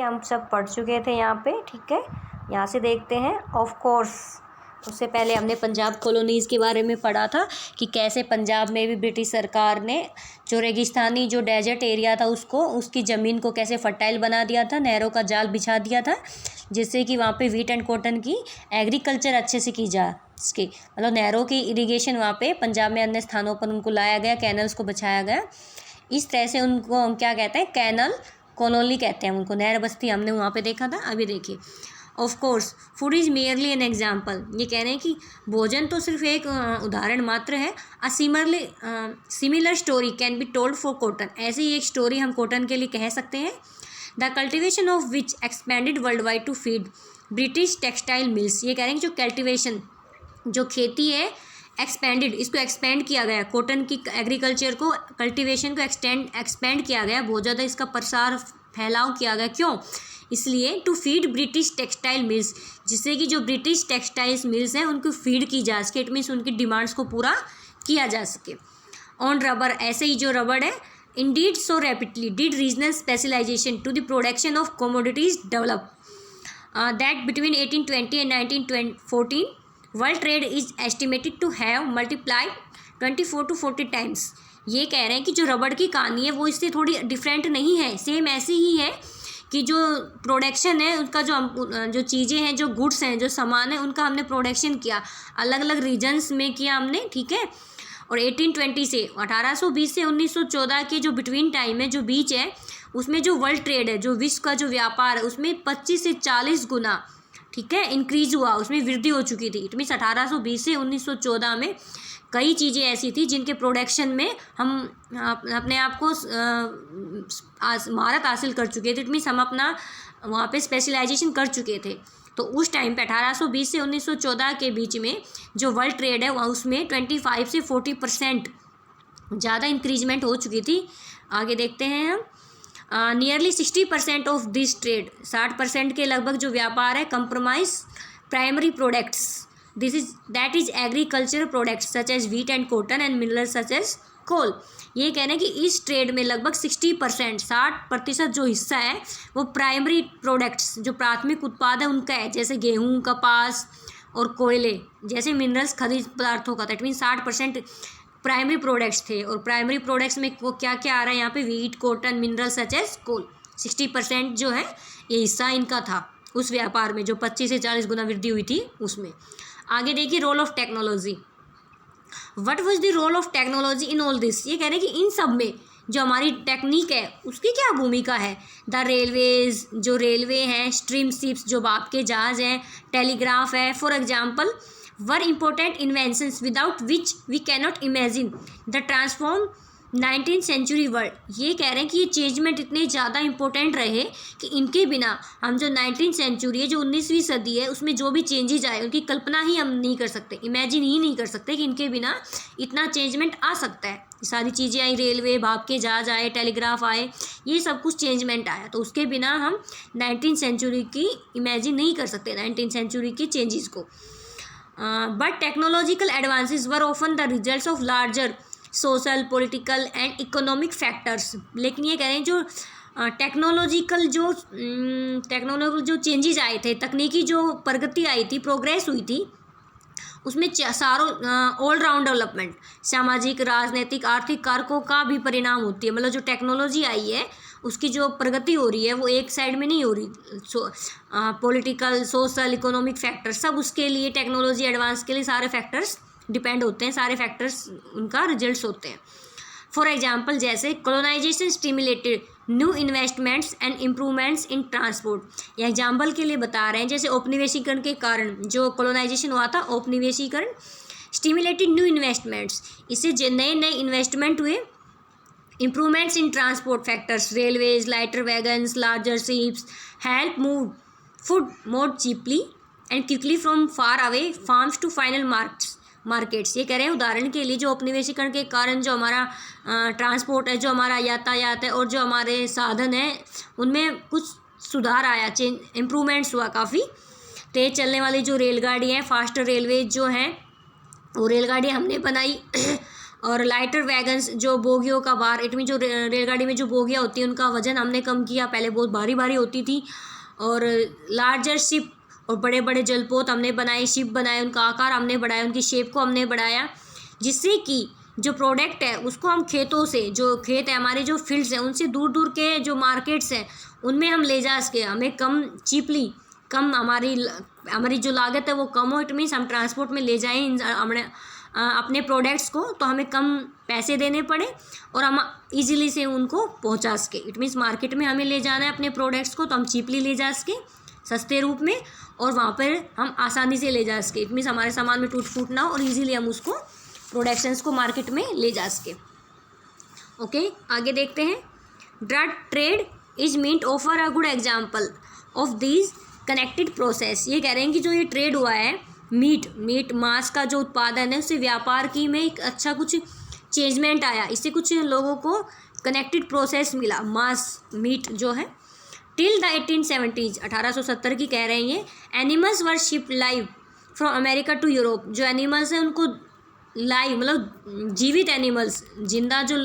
हम सब पढ़ चुके थे यहाँ पे, ठीक है। यहाँ से देखते हैं। ऑफ कोर्स उससे पहले हमने पंजाब कॉलोनीज़ के बारे में पढ़ा था कि कैसे पंजाब में भी ब्रिटिश सरकार ने जो रेगिस्तानी जो डेजर्ट एरिया था उसको, उसकी ज़मीन को कैसे फर्टाइल बना दिया था, नहरों का जाल बिछा दिया था, जिससे कि वहाँ पे व्हीट एंड कॉटन की एग्रीकल्चर अच्छे से की जा सके। मतलब नहरों की इरिगेशन वहाँ पे पंजाब में अन्य स्थानों पर उनको लाया गया, कैनल्स को बछाया गया। इस तरह से उनको हम क्या कहते हैं, कैनल कॉलोनी कहते हैं उनको। नहर बस्ती हमने वहाँ पे देखा था। अभी देखिए, of course food is merely an example. ये कह रहे हैं कि भोजन तो सिर्फ एक उदाहरण मात्र है। A similar story can be told for cotton. ऐसी ही एक स्टोरी हम कॉटन के लिए कह सकते हैं। The cultivation of which expanded worldwide to feed British textile mills. ये कह रहे हैं कि जो कल्टिवेशन, जो खेती है, एक्सपेंडेड, इसको एक्सपेंड किया गया, कॉटन की एग्रीकल्चर को, कल्टिवेशन को एक्सपेंड किया गया, बहुत ज़्यादा इसका प्रसार फैलाव किया गया। क्यों? इसलिए to feed British textile mills, जिससे कि जो ब्रिटिश टेक्सटाइल्स मिल्स हैं उनको फीड की जा सके। इट मीन्स उनकी डिमांड्स को पूरा किया जा सके। ऑन रबर, ऐसे ही जो रबड़ है, indeed so rapidly did regional specialisation to the production of commodities develop that between 1820 and 1914 world trade is estimated to have multiplied 24 to 40 times. ये कह रहे हैं कि जो रबड़ की कहानी है वो इससे थोड़ी डिफरेंट नहीं है, सेम ऐसी ही है कि जो प्रोडक्शन है उसका, जो चीज़ें हैं, जो गुड्स हैं, जो सामान है, उनका हमने प्रोडक्शन किया, अलग अलग रीजन्स में किया हमने, ठीक है। और 1820 से 1820 से 1914 के जो बिटवीन टाइम है, जो बीच है, उसमें जो वर्ल्ड ट्रेड है, जो विश्व का जो व्यापार है, उसमें 25 से 40 गुना, ठीक है, इंक्रीज हुआ, उसमें वृद्धि हो चुकी थी। इट मीन्स 1820 से 1914 में कई चीज़ें ऐसी थी जिनके प्रोडक्शन में हम अपने आप को महारत हासिल कर चुके थे। इट मीन्स हम अपना वहाँ पे स्पेशलाइजेशन कर चुके थे। तो उस टाइम पे 1820 से 1914 के बीच में जो वर्ल्ड ट्रेड है वहाँ, उसमें 25 से 40% ज़्यादा इंक्रीजमेंट हो चुकी थी। आगे देखते हैं हम। नियरली 60% ऑफ दिस ट्रेड, 60% के लगभग जो व्यापार है, compromise primary products, that is agriculture products such as wheat and cotton and minerals such as coal. ये कहना है कि इस ट्रेड में लगभग 60%, 60% जो हिस्सा है वो प्राइमरी प्रोडक्ट्स, जो प्राथमिक उत्पाद है उनका है, जैसे गेहूँ, कपास और कोयले जैसे मिनरल्स, खनिज पदार्थों का था। इट मीन 60% प्राइमरी प्रोडक्ट्स थे। और प्राइमरी प्रोडक्ट्स में वो क्या क्या आ रहा है यहाँ पे, wheat, cotton, mineral such as coal. 60% जो है ये हिस्सा इनका था उस व्यापार में, जो 25 से 40 गुना वृद्धि हुई थी उसमें। आगे देखिए, role of technology. What was the role of technology in all this. ये कह रहे हैं कि इन सब में जो हमारी टेक्निक है उसकी क्या भूमिका है। द रेलवेज, जो रेलवे हैं, स्ट्रीम शिप्स, जो भाप के जहाज हैं, टेलीग्राफ है, for example, were important inventions without which we cannot imagine the transform 19th century world. ये कह रहे हैं कि ये चेंजमेंट इतने ज़्यादा इंपॉर्टेंट रहे कि इनके बिना हम जो 19th सेंचुरी है, जो 19वीं सदी है, उसमें जो भी चेंजेज आए उनकी कल्पना ही हम नहीं कर सकते, इमेजिन ही नहीं कर सकते कि इनके बिना इतना चेंजमेंट आ सकता है। सारी चीज़ें आई, रेलवे, भाप के जहाज आए, टेलीग्राफ आए, ये सब कुछ चेंजमेंट आया, तो उसके बिना हम 19th सेंचुरी की इमेजिन नहीं कर सकते, 19th सेंचुरी की चेंजेस को। But technological advances were often the results of larger social, political and economic factors. लेकिन ये कह रहे हैं जो टेक्नोलॉजिकल जो चेंजेस आए थे, तकनीकी जो प्रगति आई थी, प्रोग्रेस हुई थी, उसमें सारों ऑल राउंड डेवलपमेंट, सामाजिक, राजनीतिक, आर्थिक कारकों का भी परिणाम होती है। मतलब जो टेक्नोलॉजी आई है उसकी जो प्रगति हो रही है वो एक साइड में नहीं हो रही। पॉलिटिकल, सोशल, इकोनॉमिक फैक्टर्स, सब उसके लिए, टेक्नोलॉजी एडवांस के लिए सारे फैक्टर्स डिपेंड होते हैं, सारे फैक्टर्स उनका रिजल्ट्स होते हैं। फॉर एग्जांपल, जैसे colonisation stimulated new investments and improvements in transport. ये एग्जांपल के लिए बता रहे हैं, जैसे औपनिवेशीकरण के कारण जो कॉलोनाइजेशन हुआ था, औपनिवेशीकरण, स्टिमुलेटेड न्यू इन्वेस्टमेंट्स, इससे नए नए इन्वेस्टमेंट हुए। Improvements in transport factors, railways, lighter wagons, larger ships help move food more cheaply and quickly from far away farms to final markets. ये कह रहे हैं उदाहरण के लिए जो औपनिवेशीकरण के कारण जो हमारा ट्रांसपोर्ट है, जो हमारा यातायात है और जो हमारे साधन है, उनमें कुछ सुधार आया, इम्प्रूवमेंट्स हुआ काफ़ी। तेज़ चलने वाली जो रेलगाड़ी है, फास्ट रेलवे जो हैं, वो रेलगाड़ी हमने बनाई और लाइटर वैगन्स, जो बोगियों का भार, इट मीन जो रेलगाड़ी में जो बोगियाँ होती हैं उनका वजन हमने कम किया, पहले बहुत भारी भारी होती थी। और लार्जर शिप, और बड़े बड़े जलपोत हमने बनाए, शिप बनाए, उनका आकार हमने बढ़ाया, उनकी शेप को हमने बढ़ाया, जिससे कि जो प्रोडक्ट है उसको हम खेतों से, जो खेत है हमारे, जो फील्ड्स हैं, उनसे दूर दूर के जो मार्केट्स हैं उनमें हम ले जा सके, हमें कम चीपली, कम हमारी जो लागत है वो कम हो। इट मीन्स हम ट्रांसपोर्ट में ले जाएं अपने प्रोडक्ट्स को, तो हमें कम पैसे देने पड़े और हम इजीली से उनको पहुंचा सके। इट मीन्स मार्केट में हमें ले जाना है अपने प्रोडक्ट्स को, तो हम चीपली ले जा सके, सस्ते रूप में, और वहाँ पर हम आसानी से ले जा सके। इट मीन्स हमारे सामान में टूट फूट ना हो और ईजीली हम उसको प्रोडक्शंस को मार्केट में ले जा सके। ओके, आगे देखते हैं। Drug trade is meant offer a good example of this connected process. ये कह रहे हैं कि जो ये ट्रेड हुआ है मीट मांस का जो उत्पादन है, उससे व्यापार की में एक अच्छा कुछ चेंजमेंट आया, इससे कुछ लोगों को कनेक्टेड प्रोसेस मिला, मांस मीट जो है। टिल द 1870s, 1870 की कह रहे हैं ये, animals were ship live from America to Europe. जो एनिमल्स हैं उनको लाइव, मतलब जीवित एनिमल्स, जिंदा जो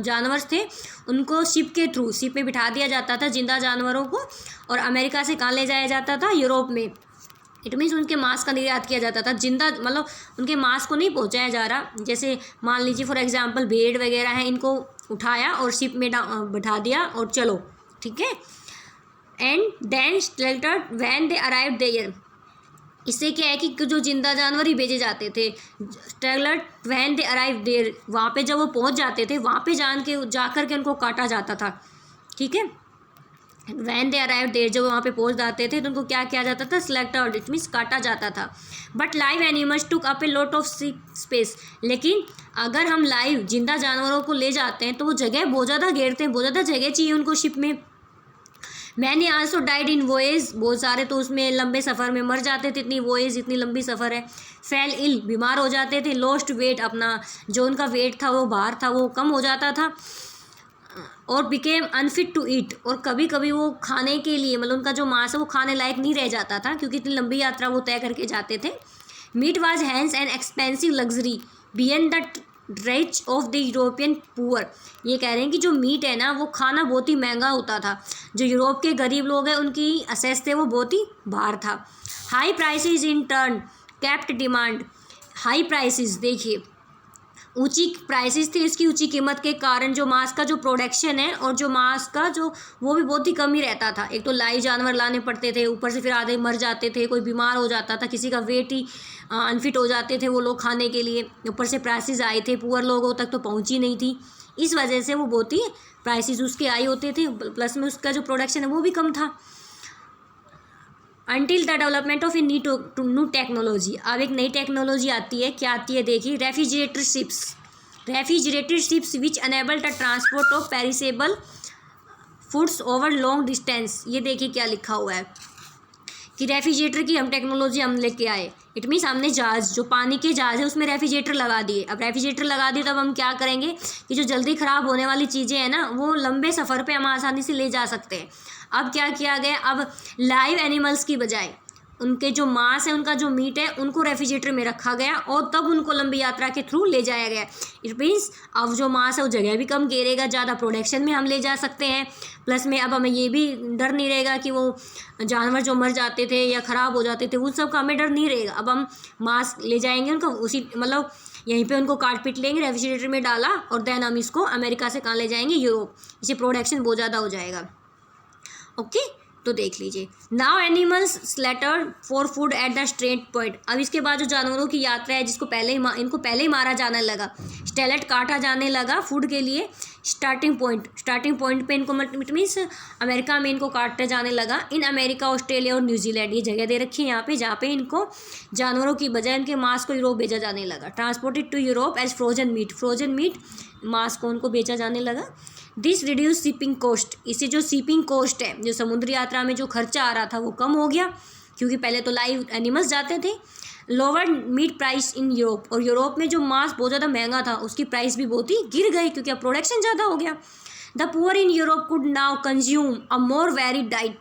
जानवर थे, उनको शिप के थ्रू, शिप में बिठा दिया जाता था जिंदा जानवरों को, और अमेरिका से कहाँ ले जाया जाता था, यूरोप में। इट मीन्स उनके मांस का निर्यात किया जाता था, जिंदा मतलब उनके मांस को नहीं पहुंचाया जा रहा। जैसे मान लीजिए फॉर एग्जांपल भेड़ वगैरह हैं, इनको उठाया और शिप में बिठा दिया और चलो, ठीक है। And then slaughtered when they arrived there, इससे क्या है कि जो जिंदा जानवर ही भेजे जाते थे, स्टेगलर्ड व्हेन दे अराइव देयर, वहाँ पे जब वो पहुँच जाते थे, वहाँ पे जाकर के उनको काटा जाता था, ठीक है। व्हेन दे अराइव देयर, जब वहाँ पे पहुँच जाते थे तो उनको क्या किया जाता था, स्लेक्टर्ड, इट मीन्स काटा जाता था। But live animals took up a lot of space, लेकिन अगर हम लाइव जिंदा जानवरों को ले जाते हैं तो वो जगह बहुत ज़्यादा घेरते हैं, बहुत ज़्यादा जगह चाहिए उनको शिप में। Many also died in voyage, बहुत सारे तो उसमें लंबे सफ़र में मर जाते थे, इतनी वॉयज, इतनी लंबी सफ़र है। फेल इल, बीमार हो जाते थे। लॉस्ट वेट, अपना जो उनका वेट था, वो भार था, वो कम हो जाता था। और बिकेम अनफिट टू ईट, और कभी कभी वो खाने के लिए, मतलब उनका जो मांस है वो खाने लायक नहीं रह जाता था, क्योंकि इतनी लंबी यात्रा वो तय करके जाते थे। Meat was hence an expensive luxury beyond the reach of the European poor. ये कह रहे हैं कि जो मीट है ना, वो खाना बहुत ही महंगा होता था। जो यूरोप के गरीब लोग हैं उनकी असेस थे वो बहुत ही भार था। High prices in turn kept demand, high prices, देखिए ऊंची प्राइसेस थी, इसकी ऊंची कीमत के कारण जो मांस का जो प्रोडक्शन है और जो मांस का जो वो भी बहुत ही कम ही रहता था। एक तो लाइव जानवर लाने पड़ते थे, ऊपर से फिर आधे मर जाते थे, कोई बीमार हो जाता था, किसी का वेट ही अनफिट हो जाते थे वो लोग खाने के लिए, ऊपर से प्राइसेस आए थे, पुअर लोगों तक तो पहुंची नहीं थी, इस वजह से वो बहुत ही प्राइसेस उसके आए होते थे, प्लस में उसका जो प्रोडक्शन है वो भी कम था। Until the development of a new technology, अब एक नई टेक्नोलॉजी आती है, क्या आती है देखिए, refrigerated ships which enable the transport of perishable foods over long distance. ये देखिए क्या लिखा हुआ है कि रेफ्रिजरेटर की हम टेक्नोलॉजी हम लेके आए। इट मीन्स हमने जहाज़, जो पानी के जहाज़ है उसमें रेफ्रिजरेटर लगा दिए। अब रेफ्रिजरेटर लगा दिए तब हम क्या करेंगे कि जो जल्दी ख़राब होने वाली चीज़ें हैं ना, वो लंबे सफ़र पे हम आसानी से ले जा सकते हैं। अब क्या किया गया, अब लाइव एनिमल्स की बजाय उनके जो मांस है, उनका जो मीट है, उनको रेफ्रिजरेटर में रखा गया और तब उनको लंबी यात्रा के थ्रू ले जाया गया। इट मीन्स अब जो मांस है वो जगह भी कम घेरेगा, ज़्यादा प्रोडक्शन में हम ले जा सकते हैं, प्लस में अब हमें ये भी डर नहीं रहेगा कि वो जानवर जो मर जाते थे या ख़राब हो जाते थे उन सब का हमें डर नहीं रहेगा। अब हम मांस ले जाएंगे उनका, उसी मतलब यहीं पे उनको काट पीट लेंगे, रेफ्रिजरेटर में डाला और देन हम इसको अमेरिका से कहाँ ले जाएंगे, यूरोप। इसे प्रोडक्शन बहुत ज़्यादा हो जाएगा। ओके, तो देख लीजिए। Now animals slaughtered for food at the straight point. अब इसके बाद जो जानवरों की यात्रा है, जिसको इनको पहले ही मारा जाने लगा, स्टेलेट काटा जाने लगा फूड के लिए। स्टार्टिंग पॉइंट पे इनको इट मीन्स अमेरिका में इनको काटा जाने लगा। इन अमेरिका, ऑस्ट्रेलिया और न्यूजीलैंड, ये जगह दे रखी है यहाँ पे, जहाँ पे इनको जानवरों की बजाय इनके मांस को यूरोप भेजा जाने लगा। Transported to Europe as frozen meat मांस को उनको बेचा जाने लगा। दिस रिड्यूस शिपिंग कॉस्ट, इससे जो शिपिंग कॉस्ट है, जो समुद्री यात्रा में जो खर्चा आ रहा था वो कम हो गया, क्योंकि पहले तो लाइव एनिमल्स जाते थे। Lower meat price in Europe, और यूरोप में जो मांस बहुत ज़्यादा महंगा था उसकी प्राइस भी बहुत ही गिर गई, क्योंकि अब प्रोडक्शन ज़्यादा हो गया। The poor in Europe could now consume a more varied diet.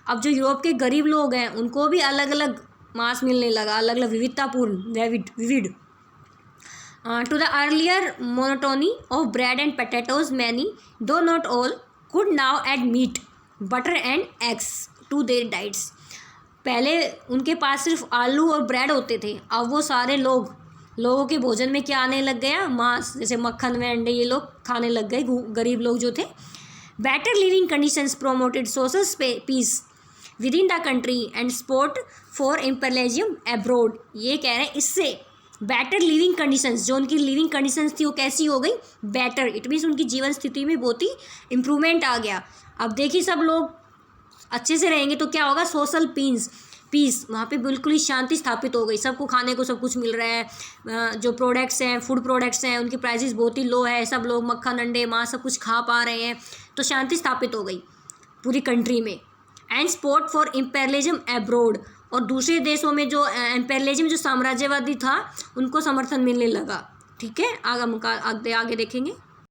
अब जो यूरोप के गरीब लोग हैं उनको भी अलग अलग मांस मिलने लगा, अलग अलग विविधतापूर्ण विविध। To the earlier monotony of bread and potatoes, many, though not all, could now add meat, butter and eggs to their diets. पहले उनके पास सिर्फ आलू और ब्रेड होते थे, अब वो सारे लोगों के भोजन में क्या आने लग गया, मांस, जैसे मक्खन व अंडे ये लोग खाने लग गए, गरीब लोग जो थे. Better living conditions promoted social peace with in the country and support for imperialism abroad. ये कह रहे हैं इससे बेटर लिविंग कंडीशंस, जो उनकी लिविंग कंडीशंस थी वो कैसी हो गई, बेटर. इट मीन्स उनकी जीवन स्थिति में बहुत ही इम्प्रूवमेंट आ गया. अब देखिए सब लोग अच्छे से रहेंगे तो क्या होगा, सोशल पीस वहाँ पे बिल्कुल ही शांति स्थापित हो गई. सबको खाने को सब कुछ मिल रहा है, जो प्रोडक्ट्स हैं, फूड प्रोडक्ट्स हैं, उनकी प्राइसेस बहुत ही लो है, सब लोग मक्खन अंडे मांस सब कुछ खा पा रहे हैं, तो शांति स्थापित हो गई पूरी कंट्री में. And support for imperialism abroad, और दूसरे देशों में जो इम्पेरियलिज्म जो साम्राज्यवादी था उनको समर्थन मिलने लगा. ठीक है, आगे देखेंगे.